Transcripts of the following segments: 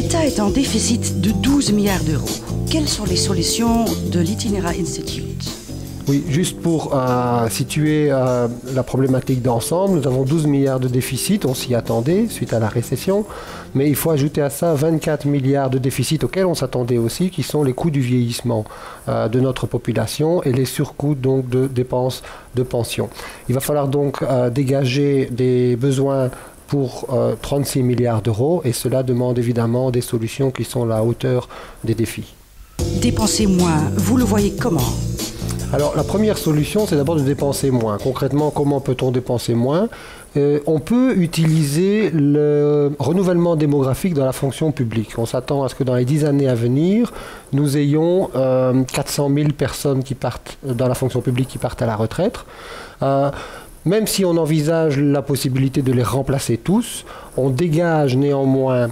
L'État est en déficit de 12 milliards d'euros. Quelles sont les solutions de l'Itinera Institute? Oui, juste pour situer la problématique d'ensemble, nous avons 12 milliards de déficit, on s'y attendait suite à la récession, mais il faut ajouter à ça 24 milliards de déficit auxquels on s'attendait aussi, qui sont les coûts du vieillissement de notre population et les surcoûts donc de dépenses de pension. Il va falloir donc dégager des besoins pour 36 milliards d'euros et cela demande évidemment des solutions qui sont à la hauteur des défis. Dépenser moins, vous le voyez comment? Alors la première solution, c'est d'abord de dépenser moins. Concrètement, comment peut-on dépenser moins? On peut utiliser le renouvellement démographique dans la fonction publique. On s'attend à ce que dans les 10 années à venir, nous ayons 400 000 personnes qui partent dans la fonction publique qui partent à la retraite. Même si on envisage la possibilité de les remplacer tous, on dégage néanmoins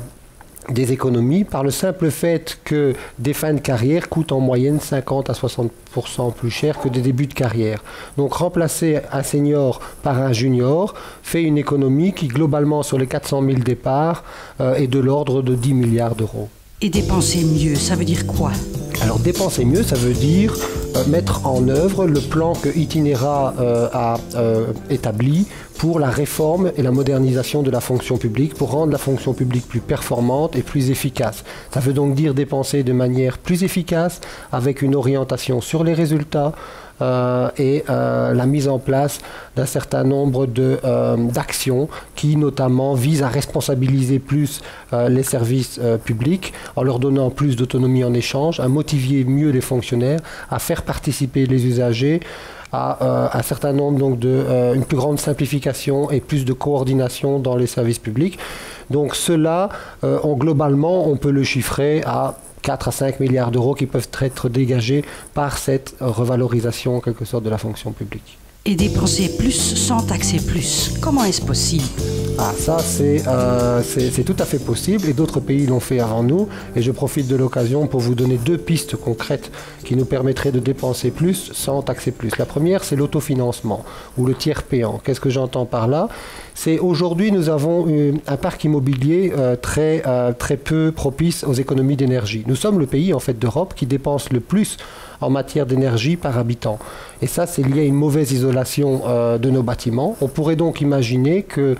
des économies par le simple fait que des fins de carrière coûtent en moyenne 50 à 60% plus cher que des débuts de carrière. Donc remplacer un senior par un junior fait une économie qui globalement sur les 400 000 départs est de l'ordre de 10 milliards d'euros. Et dépenser mieux, ça veut dire quoi? Alors dépenser mieux, ça veut dire mettre en œuvre le plan que Itinera a établi pour la réforme et la modernisation de la fonction publique, pour rendre la fonction publique plus performante et plus efficace. Ça veut donc dire dépenser de manière plus efficace, avec une orientation sur les résultats et la mise en place d'un certain nombre d'actions qui notamment visent à responsabiliser plus les services publics en leur donnant plus d'autonomie en échange, à motiver mieux les fonctionnaires, à faire participer les usagers, à un certain nombre donc une plus grande simplification et plus de coordination dans les services publics. Donc cela, globalement, on peut le chiffrer à 4 à 5 milliards d'euros qui peuvent être dégagés par cette revalorisation en quelque sorte de la fonction publique. Et dépenser plus sans taxer plus, comment est-ce possible? Ah, ça, c'est tout à fait possible et d'autres pays l'ont fait avant nous. Et je profite de l'occasion pour vous donner deux pistes concrètes qui nous permettraient de dépenser plus sans taxer plus. La première, c'est l'autofinancement ou le tiers payant. Qu'est-ce que j'entends par là? C'est aujourd'hui, nous avons un parc immobilier très peu propice aux économies d'énergie. Nous sommes le pays en fait d'Europe qui dépense le plus en matière d'énergie par habitant. Et ça, c'est lié à une mauvaise isolation de nos bâtiments. On pourrait donc imaginer que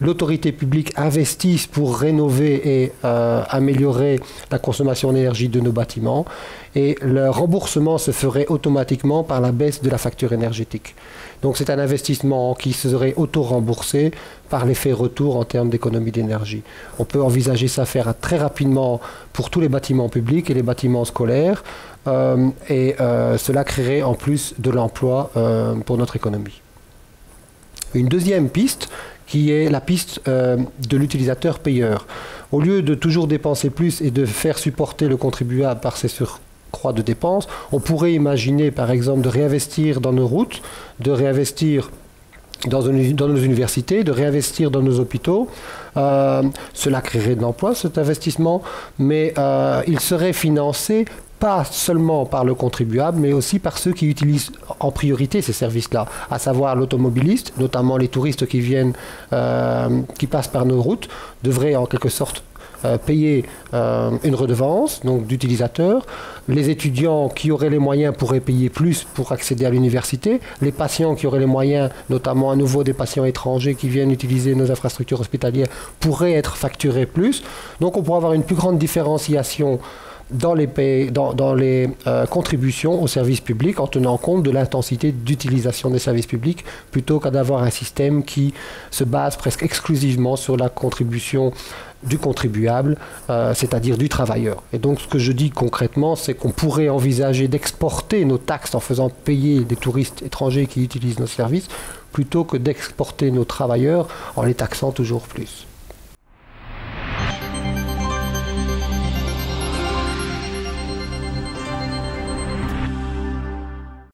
l'autorité publique investisse pour rénover et améliorer la consommation d'énergie de nos bâtiments et le remboursement se ferait automatiquement par la baisse de la facture énergétique. Donc c'est un investissement qui serait auto-remboursé par l'effet retour en termes d'économie d'énergie. On peut envisager ça faire très rapidement pour tous les bâtiments publics et les bâtiments scolaires cela créerait en plus de l'emploi pour notre économie. Une deuxième piste qui est la piste de l'utilisateur payeur. Au lieu de toujours dépenser plus et de faire supporter le contribuable par ses surcroîts de dépenses, on pourrait imaginer par exemple de réinvestir dans nos routes, de réinvestir dans nos universités, de réinvestir dans nos hôpitaux. Cela créerait de l'emploi, cet investissement, mais il serait financé pas seulement par le contribuable, mais aussi par ceux qui utilisent en priorité ces services-là, à savoir l'automobiliste, notamment les touristes qui viennent, qui passent par nos routes, devraient en quelque sorte payer une redevance donc d'utilisateur. Les étudiants qui auraient les moyens pourraient payer plus pour accéder à l'université. Les patients qui auraient les moyens, notamment à nouveau des patients étrangers qui viennent utiliser nos infrastructures hospitalières, pourraient être facturés plus. Donc on pourrait avoir une plus grande différenciation dans les contributions aux services publics en tenant compte de l'intensité d'utilisation des services publics plutôt qu'à d'avoir un système qui se base presque exclusivement sur la contribution du contribuable, c'est-à-dire du travailleur. Et donc ce que je dis concrètement, c'est qu'on pourrait envisager d'exporter nos taxes en faisant payer des touristes étrangers qui utilisent nos services plutôt que d'exporter nos travailleurs en les taxant toujours plus.